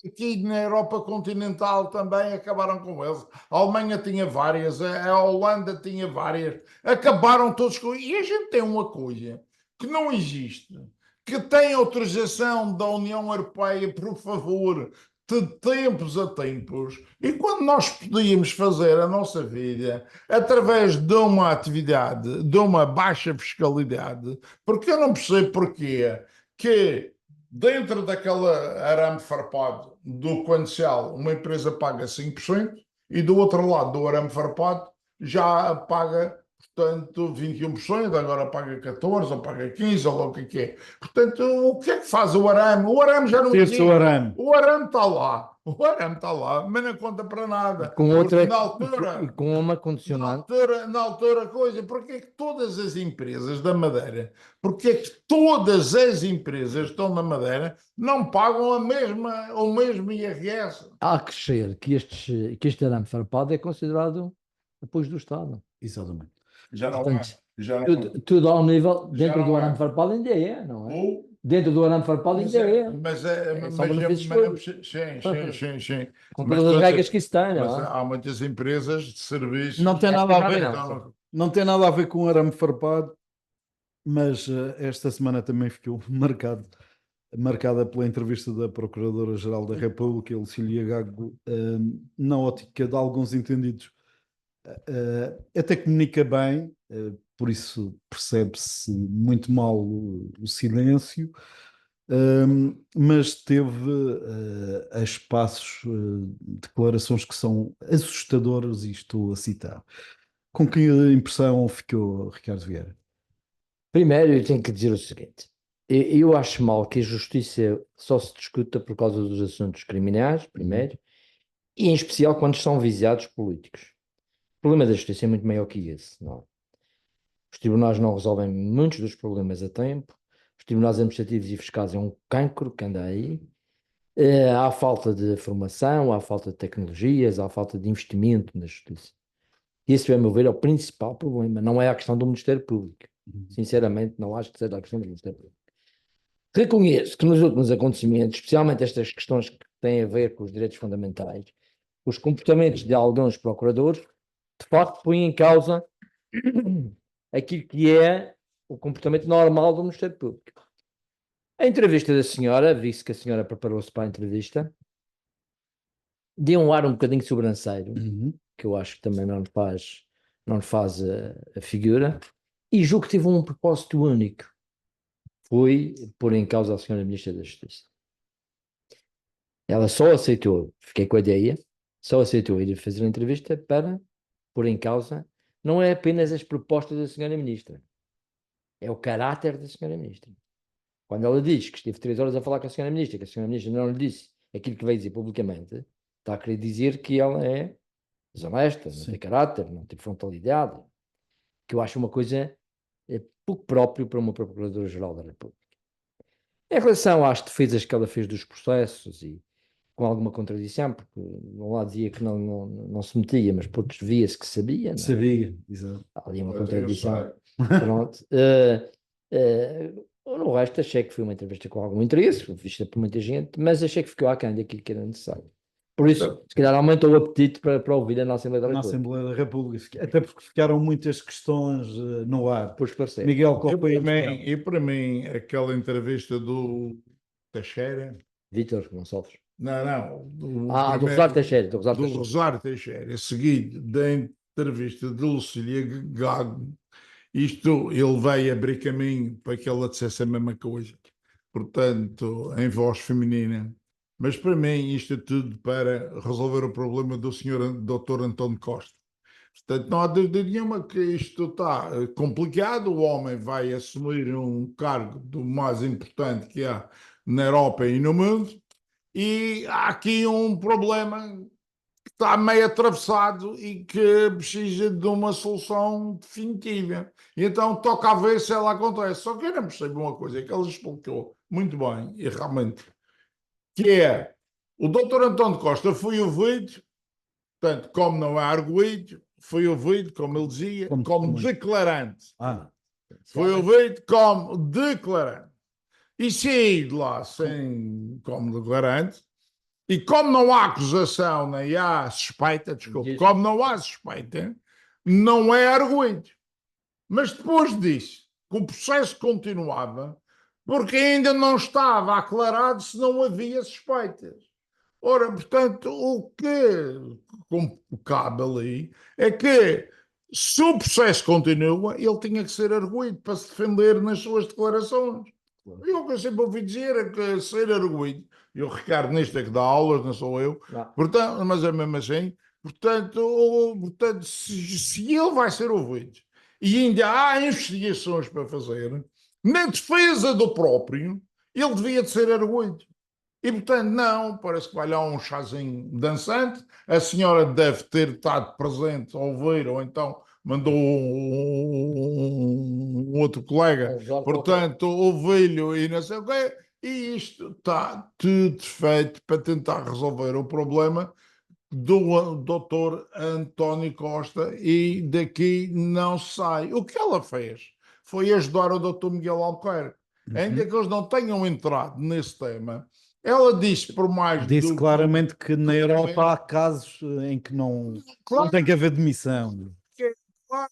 aqui na Europa continental também acabaram com eles. A Alemanha tinha várias, a Holanda tinha várias, acabaram todos com. E a gente tem uma coisa que não existe, que tem autorização da União Europeia, por favor, de tempos a tempos, e quando nós podíamos fazer a nossa vida através de uma atividade, de uma baixa fiscalidade, porque eu não percebo porquê que dentro daquele arame farpado do comercial uma empresa paga 5% e do outro lado do arame farpado já paga, portanto, 21%, agora paga 14% ou paga 15% ou lá o que é. Portanto, o que é que faz o arame? O arame já não Ter-se o existe. arame. O arame está lá. O arame está lá, mas não conta para nada. Com outra, Porque na altura, e com uma condicionante. na altura coisa, porque é que todas as empresas da Madeira, porque é que todas as empresas que estão na Madeira não pagam o mesmo IRS? Há que crescer que este arame farpado é considerado apoio do Estado. Exatamente. Já não Portanto, Já não tudo ao nível, dentro não do é. arame farpado ainda é, não é? Ou, Dentro do arame farpado ainda é. São benefícios públicos. sim. Com Mas todas as estou a regras dizer, que isso tem, mas não é? há muitas empresas de serviços. Não tem nada a ver. Não. Não tem nada a ver com arame farpado, mas esta semana também ficou marcada pela entrevista da Procuradora-Geral da República, Lucília Gago, na ótica de alguns entendidos. Até comunica bem, por isso percebe-se muito mal o silêncio, mas teve a espaços declarações que são assustadoras, e estou a citar. Com que impressão ficou, Ricardo Vieira? Primeiro, eu tenho que dizer o seguinte: eu acho mal que a justiça só se discuta por causa dos assuntos criminais, primeiro, e em especial quando são visados políticos. O problema da justiça é muito maior que esse, não é? Os tribunais não resolvem muitos dos problemas a tempo, os tribunais administrativos e fiscais é um cancro que anda aí, há falta de formação, há falta de tecnologias, há falta de investimento na justiça. Esse, a meu ver, é o principal problema, não é a questão do Ministério Público. Sinceramente, não acho que seja a questão do Ministério Público. Reconheço que nos últimos acontecimentos, especialmente estas questões que têm a ver com os direitos fundamentais, os comportamentos de alguns procuradores, de facto, põem em causa aquilo que é o comportamento normal do Ministério Público. A entrevista da senhora, vi-se que a senhora preparou-se para a entrevista, deu um ar um bocadinho sobranceiro, que eu acho que também não lhe faz a figura, e julgo que teve um propósito único, foi pôr em causa a senhora Ministra da Justiça. Ela só aceitou, fiquei com a ideia, só aceitou ir fazer a entrevista para pôr em causa, não é apenas as propostas da senhora Ministra, é o caráter da senhora Ministra. Quando ela diz que esteve 3 horas a falar com a senhora Ministra, que a senhora Ministra não lhe disse aquilo que veio dizer publicamente, está a querer dizer que ela é desonesta, não tem caráter, não tem frontalidade, que eu acho uma coisa pouco próprio para uma Procuradora-Geral da República. Em relação às defesas que ela fez dos processos, e com alguma contradição, porque de um lado dizia que não se metia, mas por outros via-se que sabia. Não é? Sabia, exato. Há ali uma contradição. Pronto. No resto, achei que foi uma entrevista com algum interesse, vista por muita gente, mas achei que ficou aquém daquilo que era necessário. Por isso, se calhar aumentou o apetite para ouvir na Assembleia da Na República. Assembleia da República, até porque ficaram muitas questões no ar. Por esclarecer. Miguel, qual E foi para mim, aquela entrevista do Teixeira. Vítor Gonçalves. Não. Do Rosário Teixeira. Do Rosário Teixeira, seguido da entrevista de Lucília Gago. Isto, ele vai abrir caminho para que ela dissesse a mesma coisa. Portanto, em voz feminina. Mas para mim, isto é tudo para resolver o problema do senhor Dr. António Costa. Portanto, não há dúvida nenhuma que isto está complicado. O homem vai assumir um cargo do mais importante que há na Europa e no mundo. E há aqui um problema que está meio atravessado e que precisa de uma solução definitiva. E então toca a ver se ela acontece. Só que eu não percebo uma coisa que ela explicou muito bem, e realmente, que é o Dr. António Costa foi ouvido, portanto, como não é arguído, foi ouvido, como ele dizia, como declarante. Foi ouvido como declarante. E saí de lá sem, como declarante, E como não há acusação, nem há suspeita, desculpe, Diz. como não há suspeita, não é arguído. Mas depois disso, que o processo continuava, porque ainda não estava aclarado se não havia suspeitas. Ora, portanto, o que cabe ali é que, se o processo continua, ele tinha que ser arguído para se defender nas suas declarações. Eu o que eu sempre ouvi dizer é que ser arguído, e o Ricardo nisto é que dá aulas, não sou eu, Não. portanto, mas é mesmo assim, portanto se ele vai ser ouvido e ainda há investigações para fazer, na defesa do próprio, ele devia de ser arguído. E, portanto, não, parece que vai lá um chazinho dançante. A senhora deve ter estado presente ao ver, ou então mandou um outro colega, portanto, ouvi-lhe e não sei o quê. E isto está tudo feito para tentar resolver o problema do doutor António Costa e daqui não sai. O que ela fez foi ajudar o doutor Miguel Albuquerque. Ainda que eles não tenham entrado nesse tema, ela disse por mais Disse do claramente que na Europa há casos em que não claro tem que haver demissão. que claro,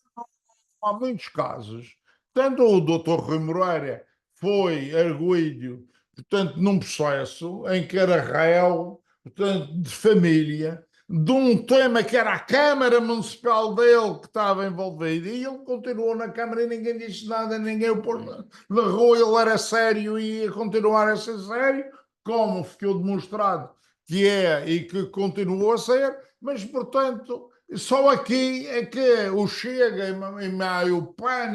há muitos casos. Tanto o doutor Rui Moreira foi arguido, portanto, num processo em que era réu, portanto, de família, de um tema que era a Câmara Municipal dele que estava envolvido, e ele continuou na Câmara e ninguém disse nada, ninguém o pôs na rua, ele era sério e ia continuar a ser sério, como ficou demonstrado que é e que continuou a ser, mas, portanto, só aqui é que o Chega e o PAN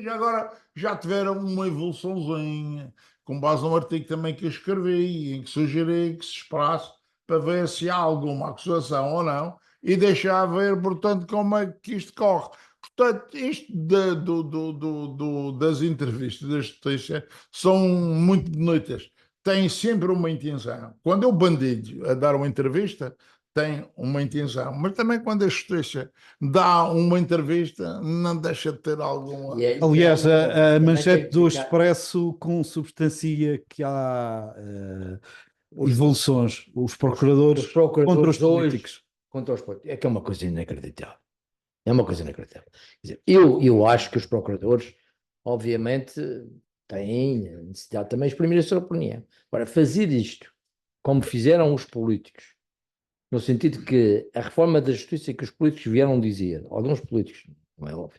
e agora já tiveram uma evoluçãozinha, com base num artigo também que eu escrevi, em que sugeri que se esperasse para ver se há alguma acusação ou não, e deixar ver, portanto, como é que isto corre. Portanto, isto das entrevistas da justiça são muito bonitas. Têm sempre uma intenção. Quando eu bandido a dar uma entrevista, tem uma intenção, mas também quando a justiça dá uma entrevista, não deixa de ter alguma. Aliás, a manchete do ficar- Expresso consubstancia que há Os- evoluções, os os procuradores contra os procuradores hoje políticos. contra os políticos. É que é uma coisa inacreditável. É uma coisa inacreditável. Quer dizer, eu acho que os procuradores, obviamente, têm a necessidade também de exprimir a sua opinião. Agora, fazer isto, como fizeram os políticos, no sentido que a reforma da justiça que os políticos vieram dizer, alguns políticos, não é óbvio,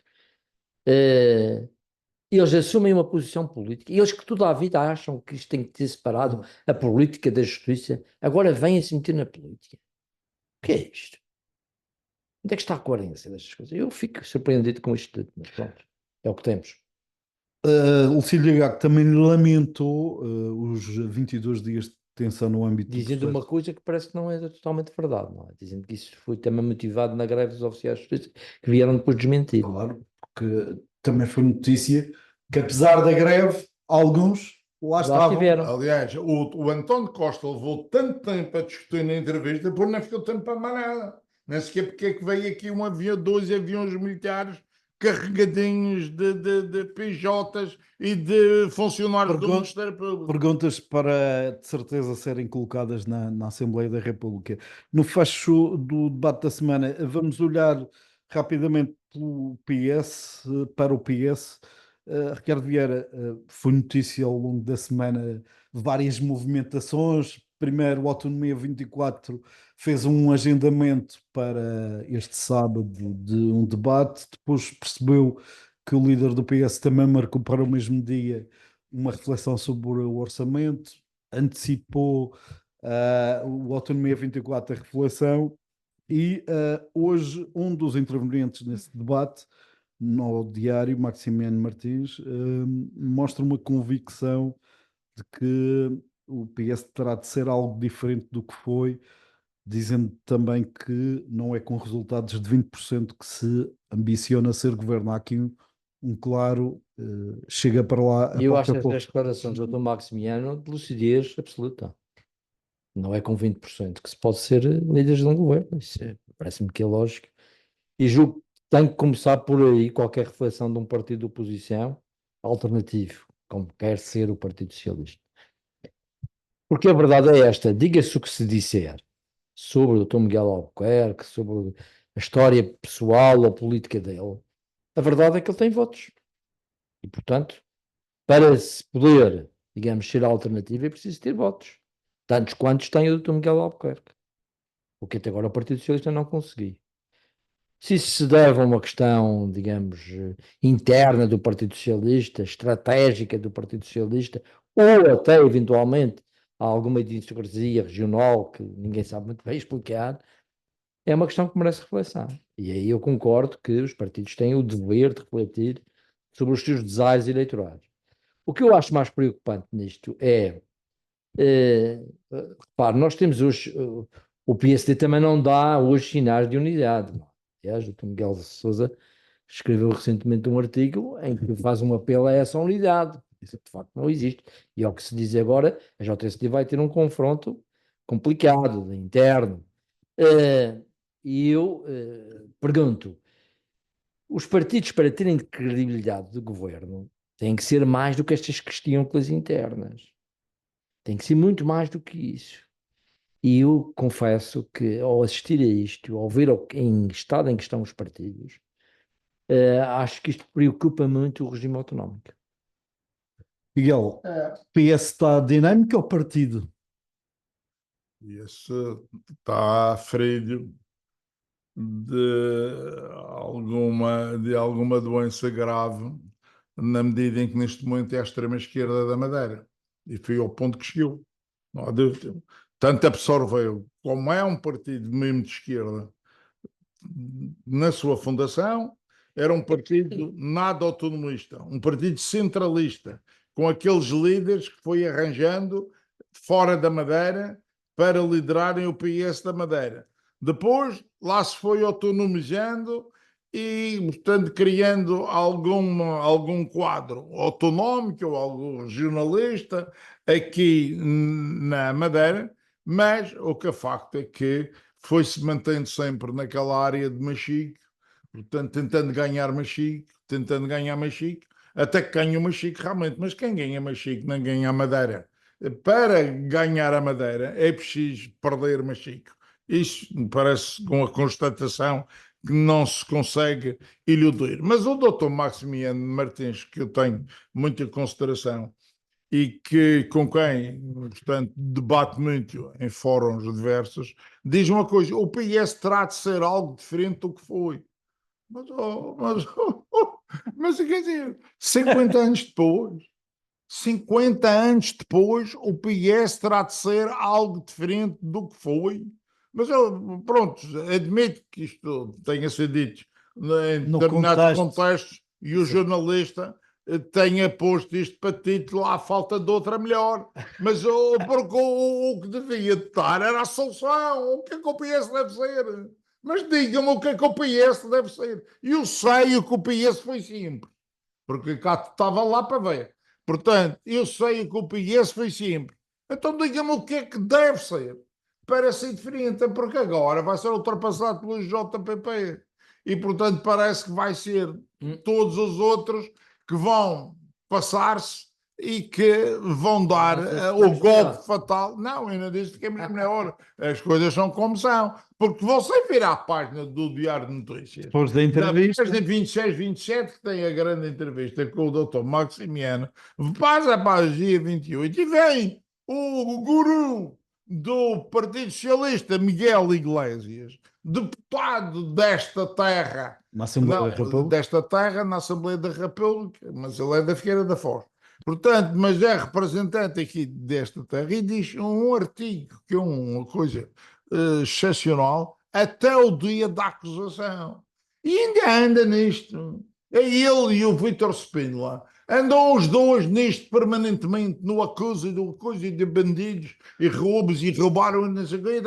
eles assumem uma posição política, e eles que toda a vida acham que isto tem que ser separado, a política da justiça, agora vêm se meter na política. O que é isto? Onde é que está a coerência destas coisas? Eu fico surpreendido com isto tudo, mas pronto, é o que temos. Lucílio Gago também lamentou os 22 dias de detenção no âmbito do Dizendo uma processo. coisa que parece que não é totalmente verdade, não é? Dizendo que isso foi também motivado na greve dos oficiais de justiça, que vieram depois desmentir. Claro, porque também foi notícia que apesar da greve, alguns lá Lá estavam. estiveram. Aliás, o António Costa levou tanto tempo a discutir na entrevista, depois não ficou tempo para mais nada. Nem sequer porque é que veio aqui um avião, dois aviões militares carregadinhos de PJs e de funcionários do Ministério Público. Perguntas para, de certeza, serem colocadas na Assembleia da República. No fecho do debate da semana, vamos olhar rapidamente para o PS. Ricardo Vieira, foi notícia ao longo da semana várias movimentações. Primeiro, o Autonomia 24 fez um agendamento para este sábado de um debate, depois percebeu que o líder do PS também marcou para o mesmo dia uma reflexão sobre o orçamento, antecipou o Autonomia 24 a reflexão e hoje um dos intervenientes nesse debate, no diário, Maximiano Martins, mostra uma convicção de que o PS terá de ser algo diferente do que foi, dizendo também que não é com resultados de 20% que se ambiciona ser governo. Há aqui um claro chega para lá a E eu acho pouco a estas pouco. declarações do Dr. Maximiano de lucidez absoluta. Não é com 20% que se pode ser líderes de um governo. Parece-me que é lógico. E julgo que tem que começar por aí qualquer reflexão de um partido de oposição alternativo, como quer ser o Partido Socialista. Porque a verdade é esta, diga-se o que se disser sobre o Dr. Miguel Albuquerque, sobre a história pessoal ou política dele, a verdade é que ele tem votos. E, portanto, para se poder, digamos, ser alternativa, é preciso ter votos. Tantos quantos tem o Dr. Miguel Albuquerque. O que até agora o Partido Socialista não conseguiu. Se isso se deve a uma questão, digamos, interna do Partido Socialista, estratégica do Partido Socialista, ou até, eventualmente, a alguma idiosincrasia regional que ninguém sabe muito bem explicar, é uma questão que merece reflexão. E aí eu concordo que os partidos têm o dever de refletir sobre os seus desaires eleitorais. O que eu acho mais preocupante nisto é, repare, nós temos hoje, o PSD também não dá hoje sinais de unidade. Não. Aliás, o Dr. Miguel de Sousa escreveu recentemente um artigo em que faz um apelo a essa unidade. Isso de facto não existe. E ao que se diz agora, a JSD vai ter um confronto complicado, interno. E eu pergunto, os partidos para terem credibilidade de governo têm que ser mais do que estas questões internas. Tem que ser muito mais do que isso. E eu confesso que ao assistir a isto, ao ver em estado em que estão os partidos, acho que isto preocupa muito o regime autonómico. Miguel, PS está dinâmico ou partido? Esse está ferido de alguma doença grave, na medida em que neste momento é a extrema-esquerda da Madeira. E foi ao ponto que chegou. Não há dúvida. Tanto absorveu, como é um partido mesmo de esquerda, na sua fundação, era um partido nada autonomista, um partido centralista, com aqueles líderes que foi arranjando fora da Madeira para liderarem o PS da Madeira. Depois, lá se foi autonomizando e, portanto, criando algum quadro autonómico ou algum regionalista aqui na Madeira, mas o que é facto é que foi-se mantendo sempre naquela área de Machique, portanto, tentando ganhar Machique, até que ganha o Machique realmente. Mas quem ganha Machique não ganha a Madeira. Para ganhar a Madeira é preciso perder Machique. Isso me parece uma constatação que não se consegue iludir. Mas o doutor Maximiano Martins, que eu tenho muita consideração, e que, com quem, portanto, debate muito em fóruns diversos, diz uma coisa: o PS terá de ser algo diferente do que foi. Mas quer dizer, 50 anos depois, o PS terá de ser algo diferente do que foi. Mas eu, pronto, admito que isto tenha sido dito em determinados contextos e o jornalista tenha posto isto para título à falta de outra melhor. Mas porque o que devia estar era a solução. O que é que o PS deve ser? Mas digam-me o que é que o PS deve ser. Eu sei o que o PS foi sempre, porque cá estava lá para ver. Portanto, eu sei o que o PS foi sempre. Então digam-me o que é que deve ser para ser diferente, porque agora vai ser ultrapassado pelo JPP. E, portanto, parece que vai ser todos os outros que vão passar-se e que vão dar o golpe fatal. Não, ainda disse que é melhor. As coisas são como são. Porque você virar a página do Diário de Notícias, depois da entrevista, página 26, 27, que tem a grande entrevista com o Dr. Maximiano, passa para a dia 28 e vem o guru do Partido Socialista, Miguel Iglesias, deputado desta terra, na Assembleia da República. na Assembleia da República, mas ele é da Figueira da Foz. Portanto, mas é representante aqui desta terra e diz um artigo que é uma coisa excepcional até o dia da acusação. E ainda anda nisto. É ele e o Vítor Spínola. Andam os dois nisto permanentemente, no acusa do coisa de bandidos e roubos e roubaram. Não sei o quê.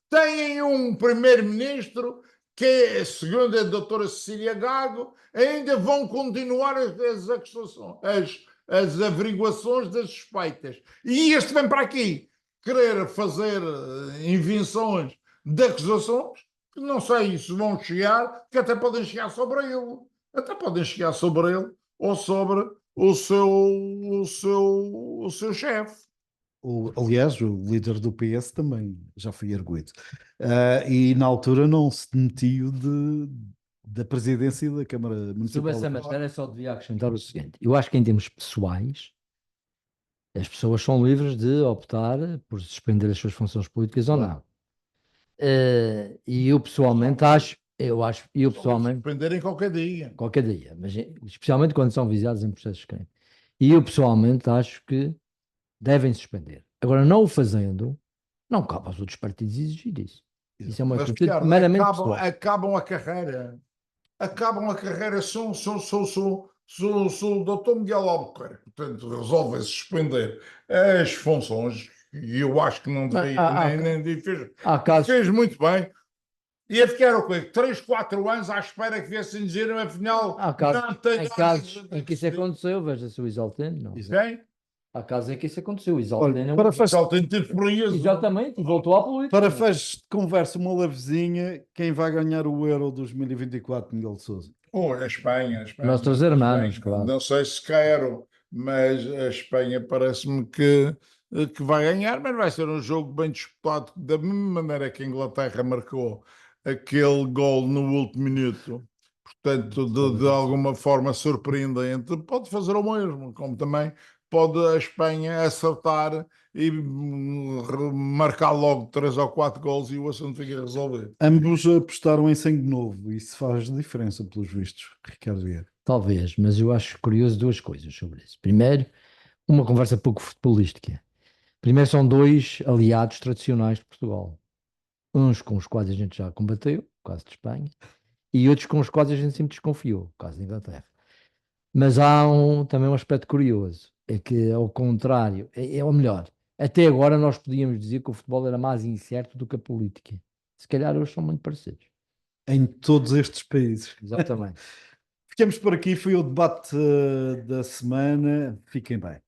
Têm um primeiro-ministro que, segundo a doutora Cecília Gago, ainda vão continuar as acusações, as averiguações das suspeitas. E este vem para aqui querer fazer invenções de acusações que não sei se vão chegar, que até podem chegar sobre ele. Até podem chegar sobre ele ou sobre o seu chefe. aliás, o líder do PS também já foi arguido. E na altura não se demitiu da presidência da Câmara Sobre Municipal. essa matéria, só devia acrescentar o seguinte: eu acho que em termos pessoais, as pessoas são livres de optar por suspender as suas funções políticas ou não. E eu pessoalmente acho, eu pessoalmente, Suspenderem qualquer dia. qualquer dia, mas especialmente quando são visados em processos de crime. E eu pessoalmente acho que devem suspender. Agora, não o fazendo, não cabe aos outros partidos exigir isso. Isso é uma Mas, atitude Ricardo, meramente pessoal. acabam a carreira. Acabam a carreira. Sou o Dr. Miguel Albuquerque. Portanto, resolvem suspender as funções. E eu acho que não Mas deveria, nem fez. há casos, Fez muito bem. Ia ficar o quê? 3, 4 anos à espera que viessem dizer, afinal, há casos, não tem em nada casos a em que isso dizer. aconteceu, veja-se o Isaltino, não. Quem? Há casos em que isso aconteceu. O Olha, Isaltino, para faz, Só tem ter frias. exatamente, e voltou à política. para faz de conversa uma levezinha, quem vai ganhar o Euro 2024, Miguel de Sousa? A Espanha, Nossos a irmãos, Espanha. claro. Não sei se quero, mas a Espanha parece-me que vai ganhar, mas vai ser um jogo bem disputado, da mesma maneira que a Inglaterra marcou aquele gol no último minuto. Portanto, de alguma forma surpreendente, pode fazer o mesmo, como também pode a Espanha acertar e marcar logo 3 ou 4 gols e o assunto fica resolvido. Ambos apostaram em sangue novo, isso faz diferença, pelos vistos, Ricardo Vieira. Talvez, mas eu acho curioso duas coisas sobre isso. Primeiro, uma conversa pouco futebolística. Primeiro, são dois aliados tradicionais de Portugal. Uns com os quais a gente já combateu, o caso de Espanha, e outros com os quais a gente sempre desconfiou, o caso da Inglaterra. Mas há também um aspecto curioso, é que ao contrário, ou melhor, até agora nós podíamos dizer que o futebol era mais incerto do que a política. Se calhar hoje são muito parecidos. Em todos estes países. Exatamente. Ficamos por aqui, foi o debate da semana. Fiquem bem.